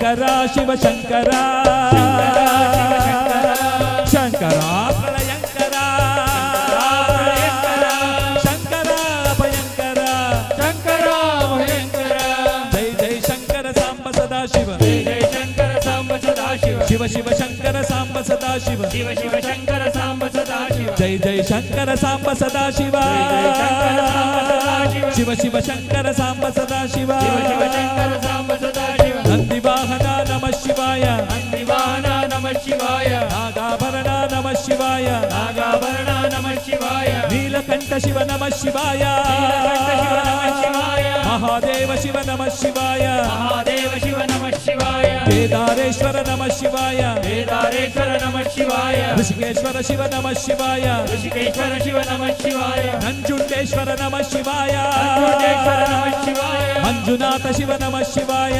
ಶಂಕರ ಶಿವ ಶಂಕರ ಶಂಕರ ಪ್ರಳಯಂಕರ ಶಂಕರ ಭಯಂಕರ ಶಂಕರ ಭಯಂಕರ ಜೈ ಜೈ ಶಂಕರ ಸಾಂಬ ಸದಾ ಶಿವ ಜಯ ಜಯ ಶಂಕರ ಸಾಂಬ ಸದಾ ಶಿವ ಶಿವ ಶಿವ ಶಂಕರ ಸಾಂಬ ಸದಾ ಶಿವ ಶಿವ ಶಿವ ಶಂಕರ ಸಾಂಬ ಸದಾ ಶಿವ ಜೈ ಜೈ ಶಂಕರ ಸಾಂಬ ಸದಾ ಶಿವ ಶಿವ ಶಿವ ಶಂಕರ ಸಾಂಬ ಸದಾ ಶಿವ ಶಿವ ಶಿವ ಶಂಕರ ಸಾಂಬ ಸದಾ ಶಿವ ನಂದಿ ವಾಹನ ನಮಃ ಶಿವಾಯ ನಂದಿವಾಹನ ನಮಃ ಶಿವಾಯ ನಾಗಾಭರಣ ನಮಃ ಶಿವಾಯ ನಾಗಾಭರಣ ನಮಃ ಶಿವಾಯ ನೀಲಕಂಠ ಶಿವ ನಮಃ ಶಿವಾಯ ನೀಲಕಂಠ ಶಿವ ನಮಃ ಶಿವಾಯ ಮಹಾದೇವ ಶಿವ ನಮಃ ಶಿವಾಯ ಮಹಾದೇವ ಶಿವ ನಮಃ ಶಿವಾಯ ಕೇದಾರೇಶ್ವರ ನಮಃ ಶಿವಾಯ ಕೇದಾರೇಶ್ವರ ನಮಃ ಶಿವಾಯ ಋಷಿಕೇಶ್ವರ ಶಿವ ನಮಃ ಶಿವಾಯ ಋಷಿಕೇಶ್ವರ ಶಿವ ನಮಃ ಶಿವಾಯ ನಂಜುಂಡೇಶ್ವರ ನಮಃ ಶಿವಾಯ ನಂಜುಂಡೇಶ್ವರ ನಮಃ ಶಿವಾಯ ಮಂಜುನಾಥ ಶಿವ ನಮಃ ಶಿವಾಯ